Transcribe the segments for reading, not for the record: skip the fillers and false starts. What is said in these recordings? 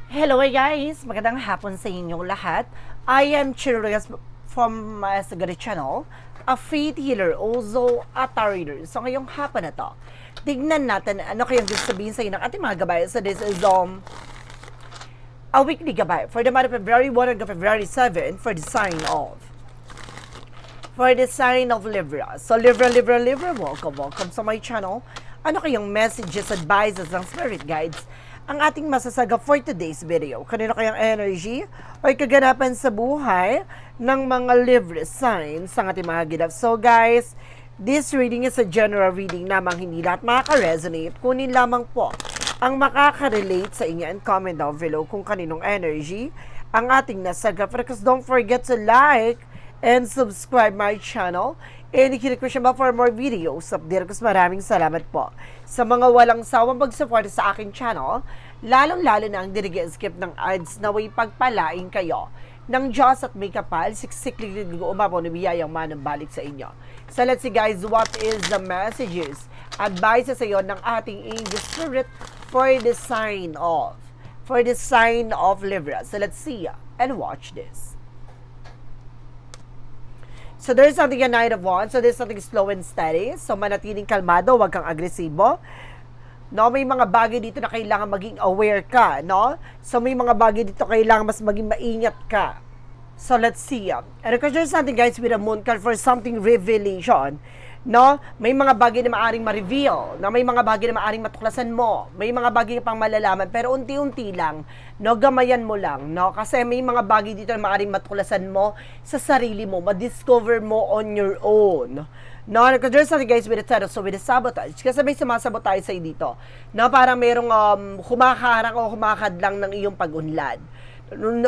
Hello guys! Magandang hapon sa inyong lahat. I am Chirigas from my Sagari channel, a faith healer, also a tarot reader. So ngayong hapon na to, tignan natin ano kayang gusto sabihin sa inyo ng ating mga gabay. So this is a weekly gabay for the month of February 1 hanggang February 7 for the sign of Libra. So Libra, welcome sa my channel. Ano kayang messages, advices ng spirit guides ang ating masasaga for today's video? Kanino kayang energy o kaganapan sa buhay ng mga Libra signs ang ating mga ginap? So guys, this reading is a general reading namang hindi lahat makaka-resonate. Kunin lamang po ang makaka-relate sa inyo and comment down below kung kaninong energy ang ating nasaga. Because don't forget to like and subscribe my channel. And i-click ko siya ba for more videos. Update ko. Maraming salamat po sa mga walang sawang pag-support sa aking channel. Lalong-lalo na ang dinig-skip ng ads na way pagpalain kayo ng Diyos at may kapal. Siksiklig umapaw na biyayang manang balik sa inyo. So let's see guys, what is the messages, advice sa iyo ng ating angel spirit for the sign of Libra. So let's see and watch this. So there's something a Knight of Wands. So there's something slow and steady. So manatiling kalmado, wag kang agresibo. No, may mga bagay dito na kailangan maging aware ka, no? So may mga bagay dito kailangan mas maging maingat ka. So let's see. And because there's something guys with a moon card for something revelation. No, may mga bagay na maaring ma-reveal, no? May mga bagay na maaring matuklasan mo, may mga bagay pang malalaman, pero unti-unti lang, no, gamayan mo lang, no? Kasi may mga bagay dito na maaring matuklasan mo sa sarili mo, ma-discover mo on your own. No, because there's something guys with the tarot, so with the sabotage, kasi may sumasabotage sa'yo dito, no, parang merong humaharang o humakadlang ng iyong pag-unlad.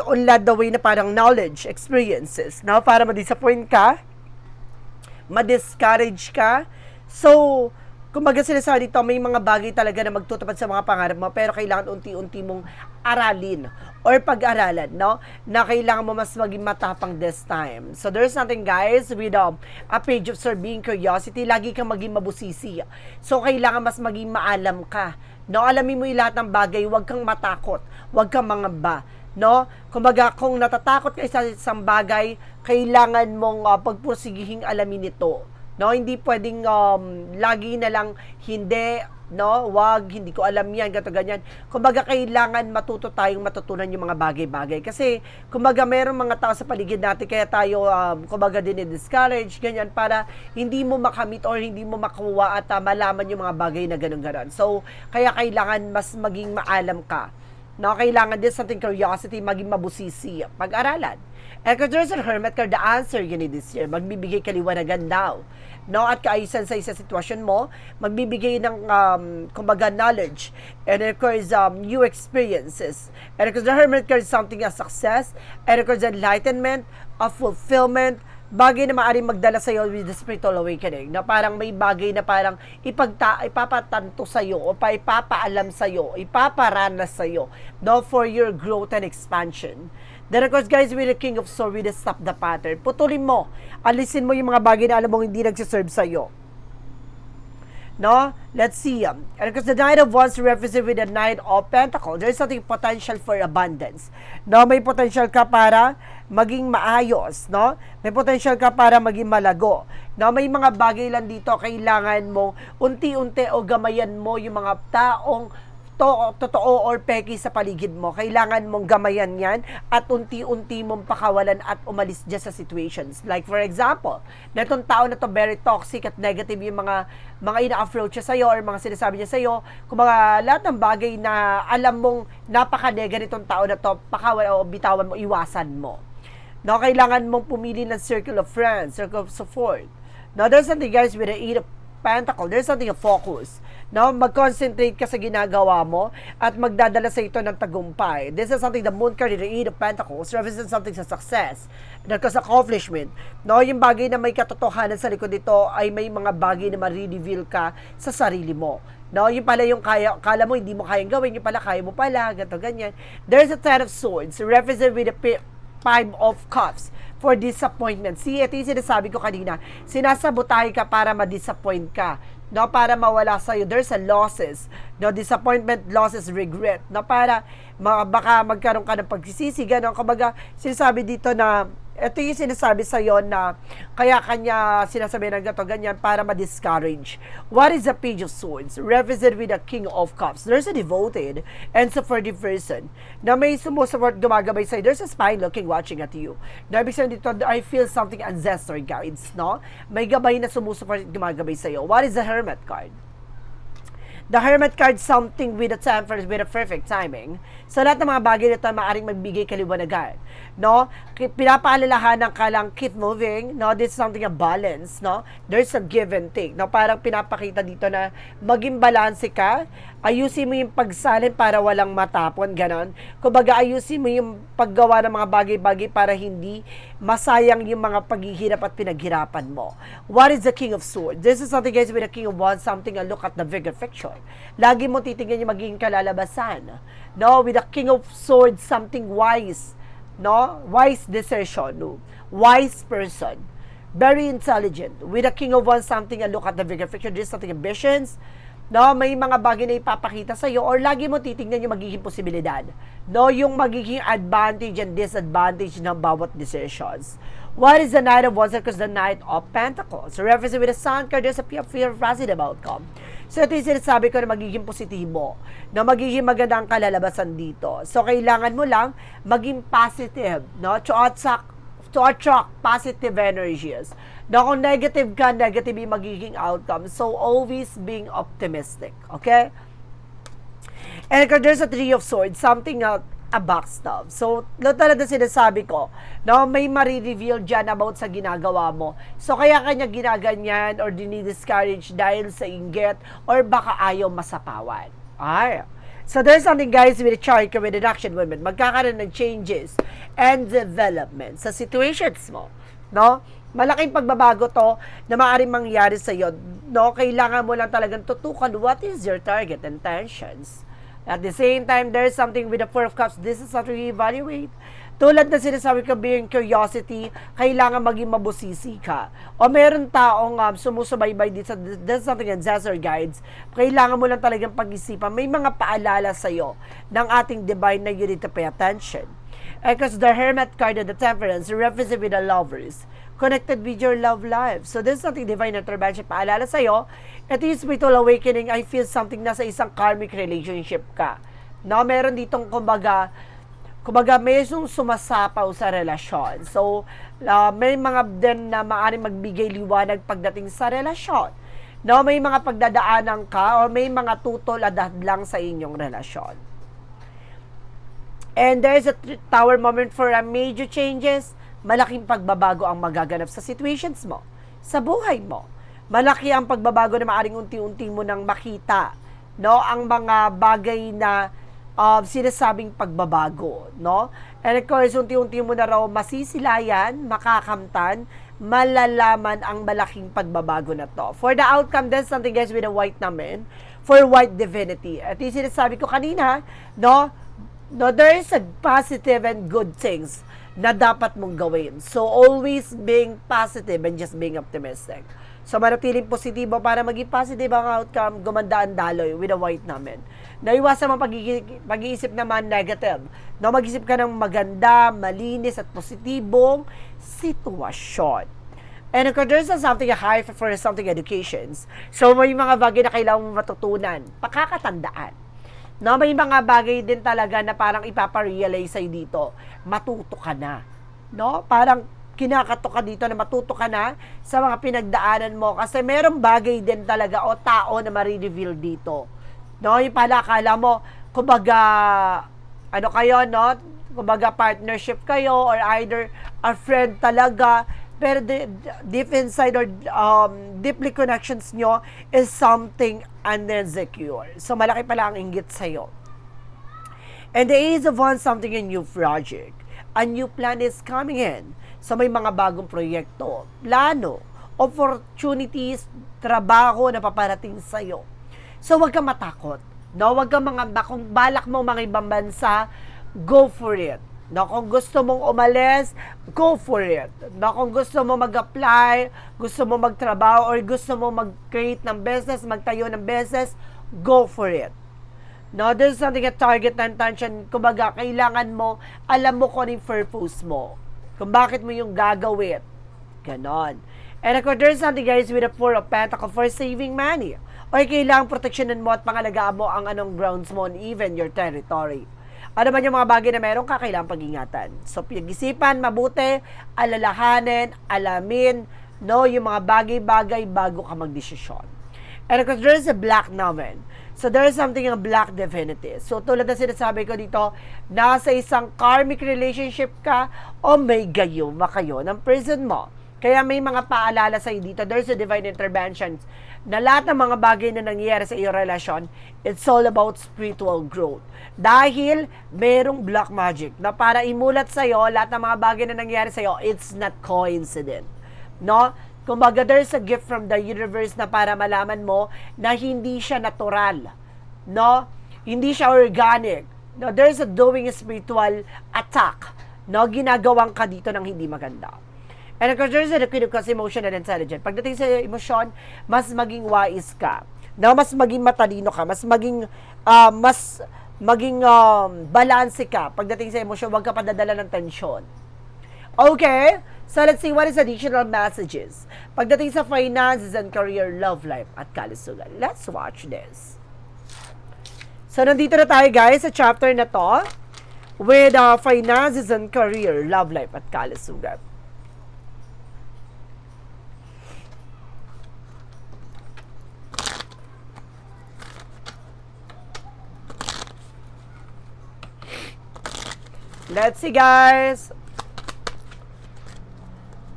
Unlad the way na parang knowledge, experiences, no, para ma-disappoint ka, ma-discourage ka. So, kumbaga sinasabi dito, may mga bagay talaga na magtutupad sa mga pangarap mo, pero kailangan unti-unti mong aralin or pag-aralan, no? Na kailangan mo mas maging matapang this time. So, there's something guys with a page of being curiosity, lagi kang maging mabusisi. So, kailangan mas maging maalam ka. No, alamin mo yung lahat ng bagay, huwag kang matakot, huwag kang mangamba. No? Kumbaga, kung natatakot ka sa isang bagay, kailangan mong pagpursigihing alamin ito. No? Hindi pwedeng lagi na lang hindi, no? Wag, hindi ko alam yan, gato ganyan. Kumbaga, kailangan matuto tayong matutunan yung mga bagay-bagay. Kasi, kumbaga, meron mga tao sa paligid natin, kaya tayo, kumbaga, din-discourage, ganyan, para hindi mo makamit or hindi mo makuha at malaman yung mga bagay na ganun-ganon. So, kaya kailangan mas maging maalam ka. No, kailangan din something curiosity, maging mabusisi, pag-aralan. And because there's a hermit card, the answer you need this year, magbibigay kaliwanagan daw. No, at kaayusan sa isa sitwasyon mo, magbibigay ng, kumbaga, knowledge. And of course, new experiences. And because the hermit card is something as success. And of course, enlightenment, a fulfillment, bagay na maaaring magdala sa iyo with the spiritual awakening, na parang may bagay na parang ipapatanto sa iyo o ipapaalam sa iyo, ipaparanas sa iyo, no, for your growth and expansion. Then of course guys, with the King of Swords, with the stop the pattern, putulin mo, alisin mo yung mga bagay na alam mo hindi nagsiserve sa iyo. No? Let's see. And because the Knight of Wands represents with the Knight of Pentacles, there's something potential for abundance. No? May potential ka para maging maayos, no? May potential ka para maging malago. No? May mga bagay lang dito kailangan mo unti-unti o gamayan mo yung mga taong totoo or peki sa paligid mo. Kailangan mong gamayan yan at unti-unti mong pakawalan at umalis dyan sa situations. Like for example, na itong tao na to very toxic at negative yung mga ina-approach siya sa'yo or mga sinasabi niya sa'yo, kung mga lahat ng bagay na alam mong napaka-nega nitong tao na to, pakawalan o bitawan mo, iwasan mo. No, kailangan mong pumili ng circle of friends, circle of support. Now, there's something guys with the Eight of Pentacles, there's something of focus. No, mag-concentrate ka sa ginagawa mo at magdadala sa ito ng tagumpay. This is something the Moon card, the Eight of Pentacles, represents something sa success, because accomplishment. No, yung bagay na may katotohanan sa likod nito ay may mga bagay na ma-reveal ka sa sarili mo. No, yung pala yung kala mo hindi mo kayang gawin, yung pala kaya mo pala, ganito, ganyan. There's a Ten of Swords, represent with the Five of Cups for disappointment. See, ito yung sinasabi ko kanina. Sinasabotahe ka para ma-disappoint ka. No, para mawala sa'yo. There's a losses. No, disappointment, losses, regret. No, para baka magkaroon ka ng pagsisisi. Ganon. Kumbaga, sinasabi dito na ito yung sinasabi sa'yo na kaya kanya sinasabi ng gato ganyan para ma-discourage. What is the Page of Swords? Represent with the King of Cups. There's a devoted and supportive person na may sumusuport, gumagabay sa'yo. There's a spy looking, watching at you. Na ibig sabihin dito, I feel something ancestor guides, no? May gabay na sumusuport, gumagabay sa'yo. What is the Hermit card? The Hermit card, something with a temperance, with a perfect timing. Sa lahat ng mga bagay na ito, maaaring magbigay kaliwanagan. No? Pinapaalalahanan ka lang, keep moving. No? This is something a balance. No? There's a give and take. No? Parang pinapakita dito na maging balanse ka. Ayusin mo yung pagsalin para walang matapon. Ganon. Kumbaga, ayusin mo yung paggawa ng mga bagay-bagay para hindi masayang yung mga paghihirap at pinaghirapan mo. What is the King of Swords? This is something, guys, with the King of Wands, something a look at the bigger picture. Lagi mo titingnan yung magiging kalalabasan. No, with the King of Swords, something wise. No, wise decision. No? Wise person. Very intelligent. With the King of Wands, something a look at the bigger picture. This is something ambitions. No, may mga bagay na ipapakita sa iyo or lagi mo titingnan yung magiging posibilidad. No, yung magiging advantage and disadvantage ng bawat decisions. What is the Knight of Wands? Because the Knight of Pentacles. So, reference with the Sun card, there's a fear of positive outcome. So, ito yung sinasabi ko na magiging positibo, na magiging magandang kalalabasan dito. So, kailangan mo lang maging positive, no? To attract positive energies. Na kung negative ka, negative yung magiging outcome. So, always being optimistic. Okay? And there's a Three of Swords, something a backstab. So, talaga sinasabi ko, no, may marireveal dyan about sa ginagawa mo. So, kaya kanya ginaganyan or dinidiscourage dahil sa inggit or baka ayaw masapawan. Ay. So, there's something, guys, with a chart with an action women. Magkakaroon ng changes and development sa situations mo. No? Malaking pagbabago to na maaaring mangyari sa iyo. No? Kailangan mo lang talagang tutukan what is your target intentions. At the same time, there's something with the Four of Cups. This is how to reevaluate. Tulad na sinasabi ko, being curiosity, kailangan maging mabusisi ka. O meron taong sumusubaybay dito sa there's something in disaster guides. Kailangan mo lang talagang pag-isipan. May mga paalala sa'yo ng ating divine na you need to pay attention. Because the Hermit card and the Temperance represent with the lovers connected with your love life. So, there's something divine intervention. Paalala sa'yo, ito yung spiritual awakening. I feel something nasa isang karmic relationship ka. No, meron ditong kumbaga may sumasapaw sa relasyon. So, may mga din na maaaring magbigay liwanag pagdating sa relasyon. No, may mga pagdadaanan ka o may mga tutol lang sa inyong relasyon. And there's a tower moment for a major changes. Malaking pagbabago ang magaganap sa situations mo, sa buhay mo. Malaki ang pagbabago na maaring unti-unti mo nang makita, no? Ang mga bagay na sinasabing pagbabago, no? And of course, unti-unti mo na raw masisilayan, makakamtan, malalaman ang malaking pagbabago na to. For the outcome, there's something, guys, with a white naman, for white divinity. At yung sinasabi ko kanina, no, there is a positive and good things na dapat mong gawin. So, always being positive and just being optimistic. So, manatiling positibo para maging positive ang outcome, gumanda ang daloy with a white naman. Naiwasan mo pag-iisip naman negative. No, mag-isip ka ng maganda, malinis at positibong sitwasyon. And of course, there's something high for something educations. So, may mga bagay na kailangan mo matutunan, pakakatandaan. No, may mga bagay din talaga na parang ipaparealize sa'yo dito. Matuto ka na. No? Parang kinakato ka dito na matuto ka na sa mga pinagdaanan mo. Kasi merong bagay din talaga o tao na marireveal dito. No? Yung pala, akala mo, kumbaga, ano kayo, no? Kumbaga, partnership kayo or either a friend talaga. Pero deep inside or deeply connections nyo is something insecure. So, malaki pala ang inggit sa'yo. And the Ace of Wands, something a new project. A new plan is coming in. So, may mga bagong proyekto, plano, opportunities, trabaho na paparating sa'yo. So, huwag kang matakot. No? Huwag kang kung balak mo mga ibang bansa, go for it. No, kung gusto mong umalis, go for it. No, kung gusto mo mag-apply, gusto mo magtrabaho, or gusto mo mag-create ng business, magtayo ng business, go for it. No, there's something at target na intention. Kumbaga, kailangan mo, alam mo kung anong purpose mo. Kung bakit mo yung gagawin. Ganon. And of course, there's something guys with a Four of Pentacles for saving money. Or kailangan proteksyonan mo at pangalagaan mo ang anong grounds mo and even your territory. Ano man yung mga bagay na meron ka, kailangan pag-ingatan. So, pag-isipan, mabuti, alalahanin, alamin, no, yung mga bagay-bagay bago ka magdesisyon. And of course, there's a black novel. So, there's something a black divinity. So, tulad na sinasabi ko dito, nasa isang karmic relationship ka o may gayuma kayo ng person mo. Kaya may mga paalala sa'yo dito. There's a divine intervention na lahat ng mga bagay na nangyayari sa iyong relasyon, it's all about spiritual growth. Dahil merong black magic na para imulat sa'yo, lahat ng mga bagay na nangyayari sa'yo, it's not coincident. No? Kumbaga, there's a gift from the universe na para malaman mo na hindi siya natural. No? Hindi siya organic. No? There's a doing a spiritual attack. No? Ginagawang ka dito ng hindi maganda. And of course, there's a Queen of Cups, emotional and intelligent. Pagdating sa emosyon, mas maging wise ka. No? Mas maging matalino ka. Mas maging balanse ka. Pagdating sa emosyon, huwag ka padadala ng tensyon. Okay? So, let's see what is additional messages. Pagdating sa finances and career, love life, at kalusugan. Let's watch this. So, nandito na tayo guys sa chapter na to with finances and career, love life, at kalusugan. Let's see guys.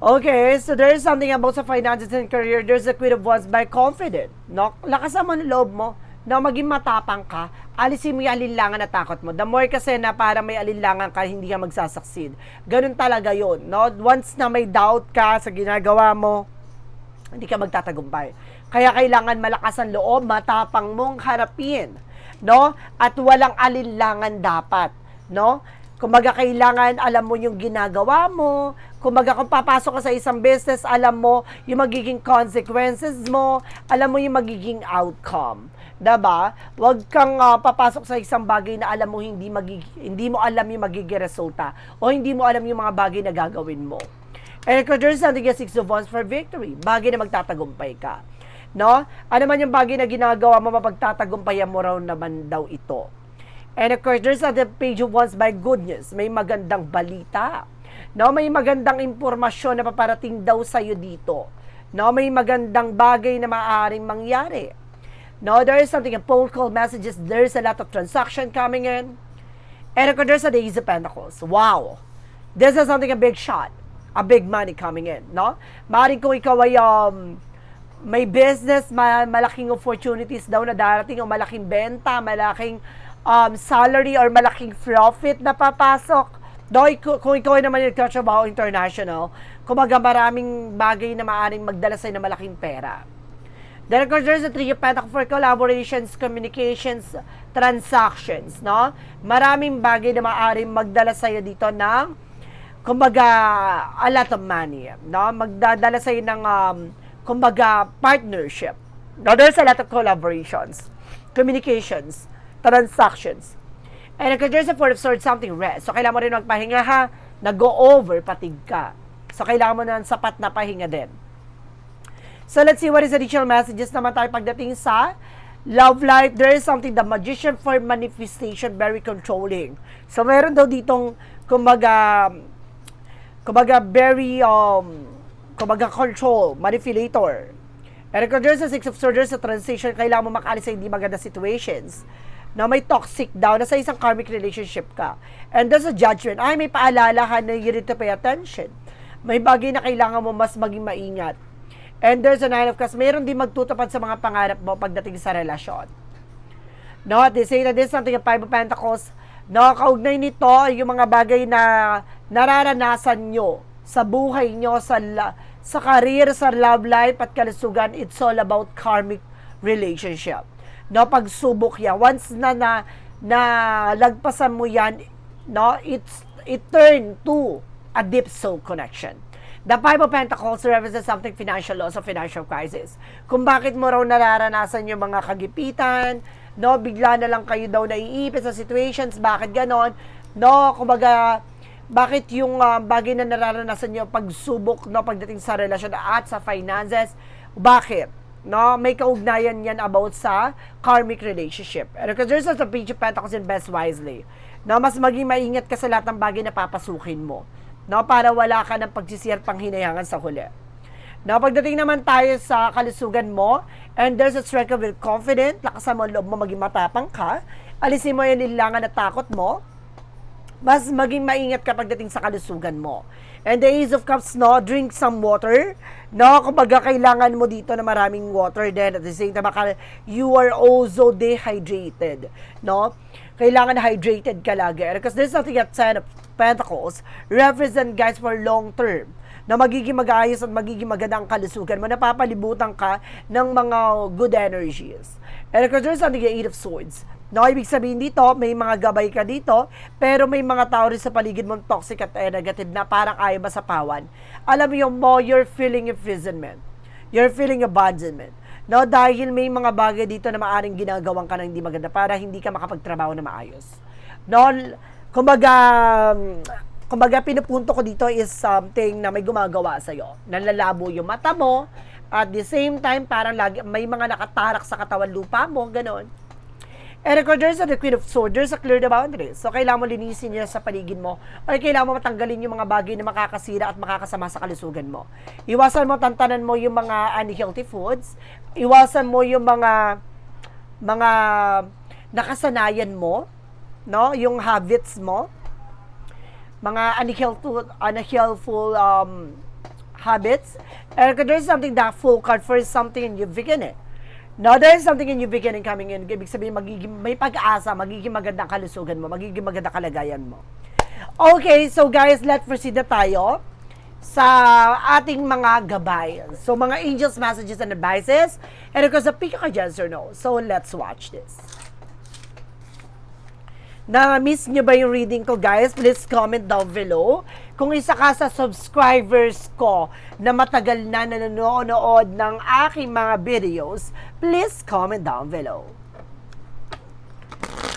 Okay, so there is something about sa finances and career. There's a Queen of Wands by confident. No? Lakasan mo ng loob mo na maging matapang ka. Alisin mo yung alinlangan na takot mo. The more kasi na para may alinlangan ka, hindi ka magsasucceed. Ganun talaga yun. No? Once na may doubt ka sa ginagawa mo, hindi ka magtatagumpay. Kaya kailangan malakas ang loob, matapang mong harapin. No? At walang alinlangan dapat. No? Kumbaga, kailangan alam mo yung ginagawa mo. Kumbaga, kung papasok ka sa isang business, alam mo yung magiging consequences mo. Alam mo yung magiging outcome. Diba? Huwag kang papasok sa isang bagay na alam mo hindi mo alam yung magiging resulta. O hindi mo alam yung mga bagay na gagawin mo. And there's something as 6 of Wands for victory. Bagay na magtatagumpay ka. No? Ano man yung bagay na ginagawa mo, mapagtatagumpayan mo raw naman daw ito. And of course, there's the Page of Wands by goodness. May magandang balita. No, may magandang impormasyon na paparating daw sa iyo dito. No, may magandang bagay na maaaring mangyari. No, there is something, a phone call messages, there's a lot of transaction coming in. And of course, there's a Ace of Pentacles. Wow. This is something, a big shot. A big money coming in, no? Maaaring kung ikaw ay may business, malaking opportunities daw na darating o malaking benta, malaking salary or malaking profit na papasok. Kung ikaw ay naman yung trabaho international, kumaga maraming bagay na maaaring magdala sa'yo ng malaking pera. Then of course, there's a 3 of Pentacles for collaborations, communications, transactions, no? Maraming bagay na maaaring magdala sa'yo dito ng, kumbaga, a lot of money, no? Magdadala sa'yo ng, kumbaga, partnership. No, there's a lot of collaborations, communications, transactions. And if there's a Four of Swords, something rest. So, kailangan mo rin magpahinga ha. Nag-go-over, patig ka. So, kailangan mo na ng sapat na pahinga din. So, let's see what is additional messages naman tayo pagdating sa love life. There is something, the Magician for manifestation, very controlling. So, meron daw ditong, kumbaga very, kumbaga control, manipulator. And if there's a Six of Swords, there's a transition, kailangan mo makaalis sa hindi maganda situations. Na may toxic daw, na sa isang karmic relationship ka. And there's a judgment. Ay, may paalala ka na you need to pay attention. May bagay na kailangan mo mas maging maingat. And there's a 9 of Cups. Mayroon din magtutupad sa mga pangarap mo pagdating sa relasyon. No, they say that there's something, a 5 of Pentacles. No, kaugnay nito, yung mga bagay na nararanasan nyo sa buhay nyo, sa career, sa love life, at kalusugan. It's all about karmic relationship. No, pagsubok yan. Once na lagpasan mo yan, no, it turned to a deep soul connection. The Five of Pentacles represents something financial loss or financial crisis. Kung bakit mo raw nararanasan yung mga kagipitan, no, bigla na lang kayo daw naiipit sa situations, bakit ganon, no, kumbaga, bakit yung bagay na nararanasan nyo, pagsubok, no, pagdating sa relasyon at sa finances, bakit? No, may kaugnayan yan about sa karmic relationship. And because there's also a Page of Pentacles, invest wisely. No, mas maging maingat ka sa lahat ng bagay na papasukin mo. No, para wala ka ng pagsisiyar pang hinayangan sa huli. No, pagdating naman tayo sa kalusugan mo, and there's a strength of confident, lakasan mo ang loob mo, maging matapang ka, alisin mo yung nilangan at takot mo, mas maging maingat ka pagdating sa kalusugan mo. And the Ace of Cups, no, drink some water. No, kumbaga kailangan mo dito na maraming water din. At the same time, you are also dehydrated. No, kailangan hydrated ka lagi. Because there's something at Ten of Pentacles represent, guys, for long term, na magiging mag-ayos at magiging maganda ang kalusugan mo, napapalibutan ka ng mga good energies. And because there's something at Eight of Swords, no, ibig sabihin dito, may mga gabay ka dito, pero may mga tao rin sa paligid mong toxic at negative na parang ayaw masapawan. Alam mo, you're feeling imprisonment. You're feeling abandonment. No, dahil may mga bagay dito na maaring ginagawang ka ng hindi maganda para hindi ka makapagtrabaho na maayos. No, kumbaga pinupunto ko dito is something na may gumagawa sa'yo. Nalalabo yung mata mo, at the same time, parang lagi, may mga nakatarak sa katawan lupa mo, ganon. And of course, there's the Queen of Swords, there's a clear the boundaries. So, kailangan mo linisin niya sa paligid mo, or kailangan mo matanggalin yung mga bagay na makakasira at makakasama sa kalusugan mo. Iwasan mo, tantanan mo yung mga unhealthy foods, iwasan mo yung mga nakasanayan mo, no, yung habits mo, mga unhealthful habits. And there's something that full card for something in your beginning. No, there is something in your beginning coming in. Ibig sabihin, may pag-asa, magiging magandang kalusugan mo, magiging magandang kalagayan mo. Okay, so guys, let's proceed na tayo sa ating mga gabay. So, mga angels, messages, and advices. And of course, the pick a yes or no. So, let's watch this. Na-miss nyo ba yung reading ko, guys? Please comment down below. Kung isa ka sa subscribers ko na matagal na nanonood ng aking mga videos, please comment down below.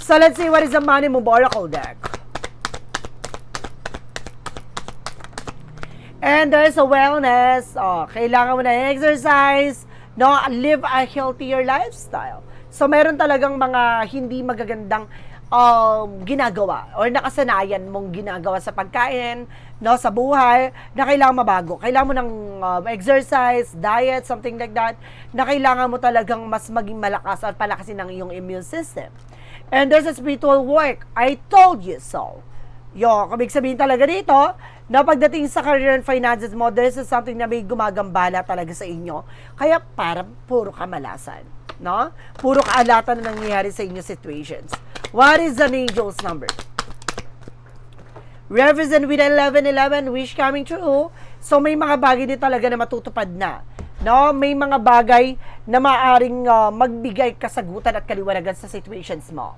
So, let's see what is the Money Move Oracle deck. And there's a wellness. Oh, kailangan mo na exercise. No, live a healthier lifestyle. So, meron talagang mga hindi magagandang ginagawa or nakasanayan mong ginagawa sa pagkain, no, sa buhay, na kailangan mabago. Kailangan mo ng exercise, diet, something like that, na kailangan mo talagang mas maging malakas at palakasin ng iyong immune system. And there's a spiritual work. I told you so. Ibig sabihin talaga dito, na pagdating sa career and finances mo, there's something na may gumagambala talaga sa inyo. Kaya parang puro kamalasan. No? Puro kaalatan na nangyayari sa inyo situations. What is an angel's number? Represent with 1111, wish coming true. So, may mga bagay din talaga na matutupad na. No? May mga bagay na maaring magbigay kasagutan at kaliwanagan sa situations mo.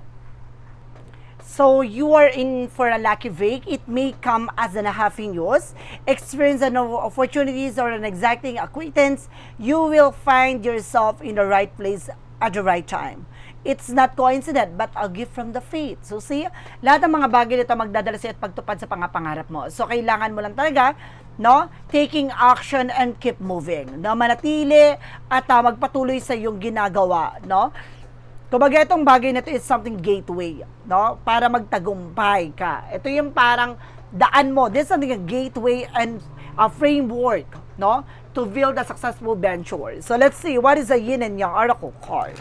So, you are in for a lucky break. It may come as an happy news. Experience an opportunities or an exacting acquaintance. You will find yourself in the right place at the right time. It's not coincident, but a gift from the fate. So, see, lahat ng mga bagay nito magdadala sa at pagtupad sa pangapangarap mo. So, kailangan mo lang talaga, no, taking action and keep moving. No, manatili at magpatuloy sa iyong ginagawa, no? Kumbaga, itong bagay na ito is something gateway, no? Para magtagumpay ka. Ito yung parang daan mo. This is something a gateway and a framework, no? To build a successful venture. So, let's see, what is a yin and yang oracle card?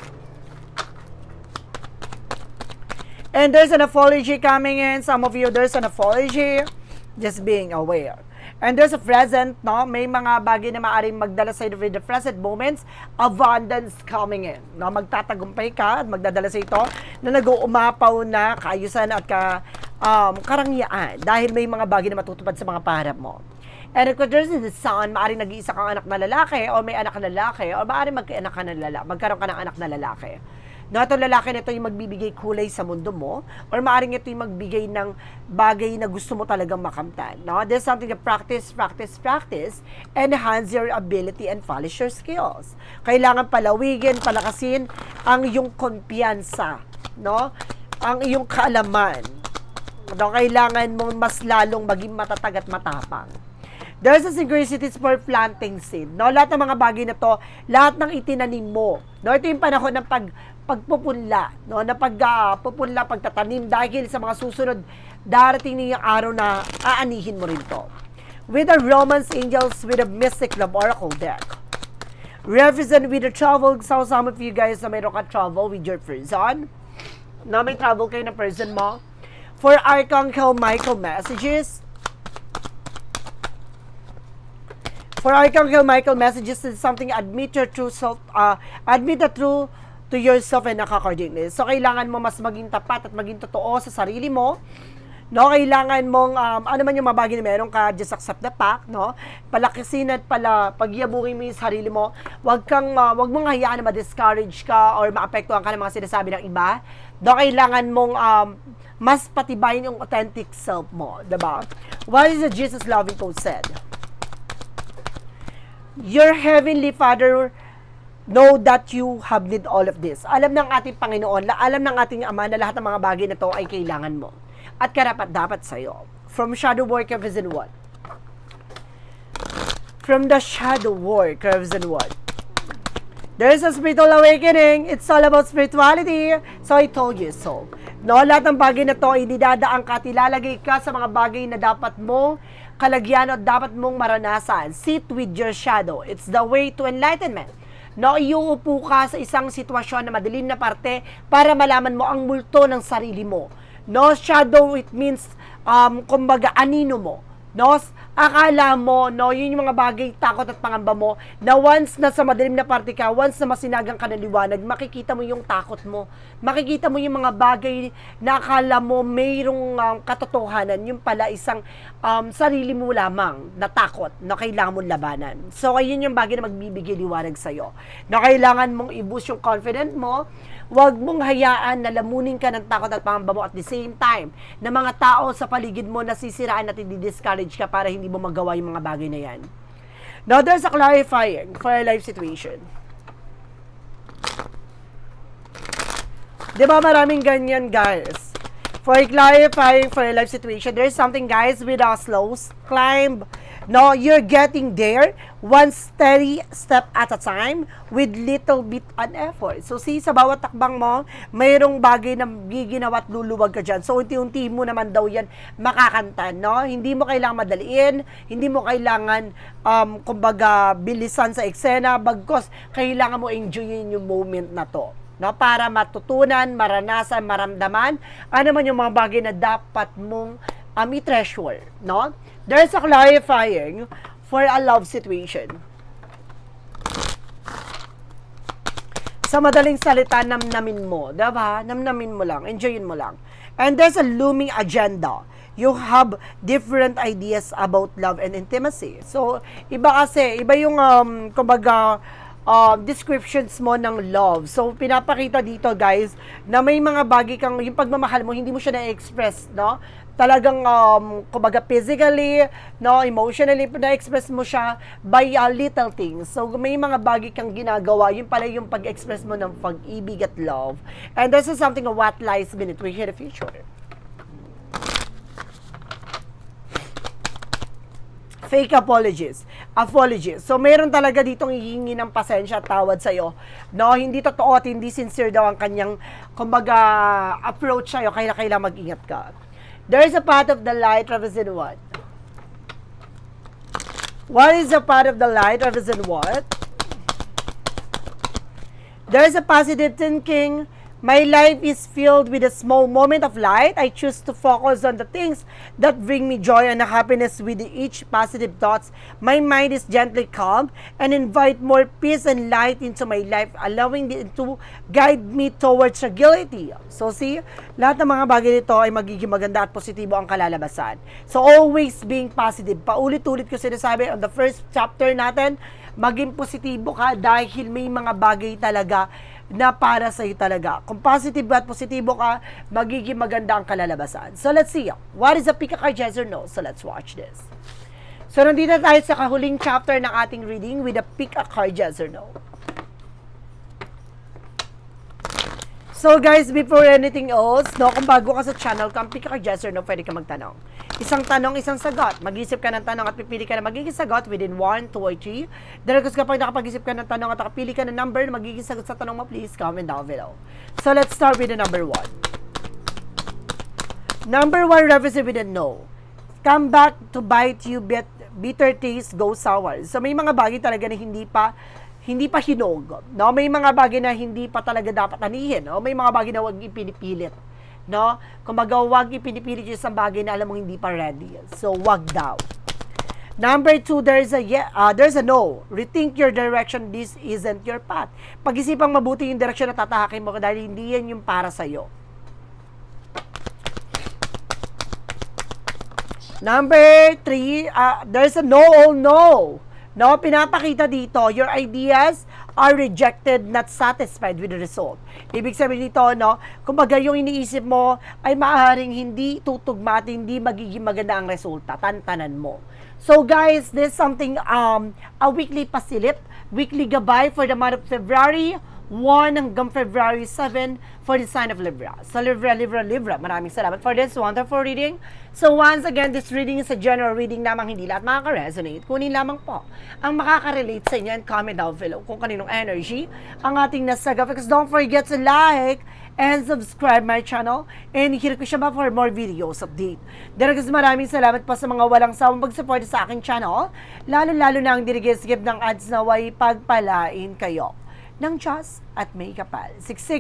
And there's an apology coming in. Some of you, there's an apology. Just being aware. And there's a present, no? May mga bagay na maaaring magdala sa with the present moments, abundance coming in. No? Magtatagumpay ka at magdadala sa ito na nag-uumapaw na kaayusan at karangyaan dahil may mga bagay na matutupad sa mga pangarap mo. And if there's the sun, maaaring nag-iisa kang anak na lalaki o may anak na lalaki o maaaring magkaroon ka ng anak na lalaki. No, itong lalaki na ito yung magbibigay kulay sa mundo mo, or maaaring ito yung magbigay ng bagay na gusto mo talagang makamtan. No? There's something to practice, enhance your ability and polish your skills. Kailangan palawigin, palakasin ang iyong kumpiyansa, no? Ang iyong kaalaman. No? Kailangan mong mas lalong maging matatag at matapang. There's a synchronicities for planting seed. No, lahat ng mga bagay na to, lahat ng itinanim mo. No, ito yung panahon ng pagpupunla, no, na pagpupunla, pagtatanim dahil sa mga susunod darating niyang araw na aanihin mo rin to. With the Romance Angels, with a Mystic Love Oracle deck. Represent with the travel. So some of you guys na mayroon ka travel with your person, na may travel kayo na person mo. For Archangel Michael messages, for Archangel Michael messages is something, admit your true self, admit the truth to yourself and nakakardiness. So, kailangan mo mas maging tapat at maging totoo sa sarili mo. No, kailangan mong, ano man yung mabagi na meron ka, just accept the fact, no? Palakisin at pagyabungin mo yung sarili mo. Wag mong hayaan na ma-discourage ka or maapektuhan ka ng mga sinasabi ng iba. No, kailangan mong, mas patibayin yung authentic self mo, diba? What is the Jesus loving quote said? Your heavenly Father know that you have need all of this. Alam ng ating Panginoon, alam ng ating Ama na lahat ng mga bagay na to ay kailangan mo. At karapat-dapat sa'yo. From Shadow Work, Revision 1. From the Shadow Work, Revision 1. There's a spiritual awakening. It's all about spirituality. So I told you so. No, lahat ng bagay na to ay didadaan ka at ilalagay ka sa mga bagay na dapat mong kalagyan at dapat mong maranasan. Sit with your shadow. It's the way to enlightenment. No, iuupo ka sa isang sitwasyon na madilim na parte para malaman mo ang multo ng sarili mo. No, shadow, it means, kumbaga, anino mo. No, akala mo, no, yun yung mga bagay, takot at pangamba mo, na once na sa madilim na parte ka, once na masinagang ka ng liwanag, makikita mo yung takot mo. Makikita mo yung mga bagay na akala mo mayroong katotohanan, yung pala isang sarili mo lamang na takot na kailangan mong labanan. So, ayun yung bagay na magbibigay liwanag sa'yo. Na kailangan mong i-boost yung confidence mo. Huwag mong hayaan na lamunin ka ng takot at pangamba mo at the same time na mga tao sa paligid mo nasisiraan at i-discourage ka para hindi mo magawa yung mga bagay na yan. Now, there's a clarifying for a life situation. Diba maraming ganyan, guys? For clarifying for a life situation, there's something, guys, with a slow climb. No, you're getting there one steady step at a time with little bit on effort. So, sa bawat takbang mo, mayroong bagay na giginawa at luluwag ka dyan. So, unti-unti mo naman daw yan makakanta, no? Hindi mo kailangan madaliin, hindi mo kailangan, kumbaga, bilisan sa eksena, bagkos kailangan mo enjoyin yung moment na to. No, para matutunan, maranasan, maramdaman, ano man yung mga bagay na dapat mong i-treasure, no? There's a clarifying for a love situation. Sa madaling salita, namnamin mo, diba? Namnamin mo lang, enjoyin mo lang. And there's a looming agenda. You have different ideas about love and intimacy. So, iba yung, kumbaga, descriptions mo ng love. So, pinapakita dito, guys, na may mga bagay kang, yung pagmamahal mo, hindi mo siya na-express, no? Talagang, kumbaga, physically, no, emotionally, na-express mo siya by little things. So, may mga bagay kang ginagawa, yun pala yung pag-express mo ng pag-ibig at love. And this is something of what lies beneath we hear the future. Fake apologies. So, meron talaga ditong hihingi ng pasensya at tawad sa'yo. No, hindi totoo at hindi sincere daw ang kanyang, kumbaga, approach sa'yo, kaya kailangan mag-ingat ka. There is a path of the light, represent what? What is a path of the light, represent what? There is a positive thinking. My life is filled with a small moment of light. I choose to focus on the things that bring me joy and happiness with each positive thoughts. My mind is gently calm and invite more peace and light into my life, allowing it to guide me towards tranquility. So see, lahat ng mga bagay nito ay magiging maganda at positibo ang kalalabasan. So always being positive. Paulit-ulit ko sinasabi on the first chapter natin, maging positibo ka dahil may mga bagay talaga na para sa'yo talaga. Kung positive at positibo ka, magiging maganda ang kalalabasan. So let's see. What is a pick a card, yes or no? So let's watch this. So nandito tayo sa kahuling chapter ng ating reading with a pick a card, yes or no? So guys, before anything else, no, kung bago ka sa channel, kung pick a card, yes or no, pwede ka magtanong. Isang tanong, isang sagot. Mag-isip ka ng tanong at pipili ka na magiging sagot within 1, 2, or 3. Dahil kapag nakapag-isip ka ng tanong at nakapili ka ng number na magiging sagot sa tanong mo, please comment down below. So let's start with the number 1. Number 1 represents with a no. Come back to bite you, bitter taste, go sour. So may mga bagay talaga na hindi pa hinog, no? May mga bagay na hindi pa talaga dapat anihin, no? May mga bagay na huwag ipinipilit, no? Kumbaga, huwag ipinipilit yung isang bagay na alam mong hindi pa ready. So, huwag daw. Number 2, there's a no. Rethink your direction, this isn't your path. Pag-isipang mabuti yung direksyon na tatahakin mo dahil hindi yan yung para sa'yo. Number 3, there's a no, all no. No, pinapakita dito, your ideas are rejected, not satisfied with the result. Ibig sabihin dito, no, kumbaga yung iniisip mo ay maaaring hindi tutugma at hindi magiging maganda ang resulta, tantanan mo. So guys, this is something, a weekly pasilip, weekly gabay for the month of February 1 hanggang February 7 for the sign of Libra. So Libra. Maraming salamat for this wonderful reading. So once again, this reading is a general reading lamang, hindi lahat makaka-resonate. Kunin lamang po ang makaka-relate sa inyo and comment down below kung kaninong energy ang ating nasaga. Because don't forget to like and subscribe my channel and hit ko siya ba for more videos update. Daragas maraming salamat po sa mga walang sawang pag-support sa aking channel. Lalo na ang dinigiskip ng ads na way pagpalain kayo ng Diyos at may kapal. Siksik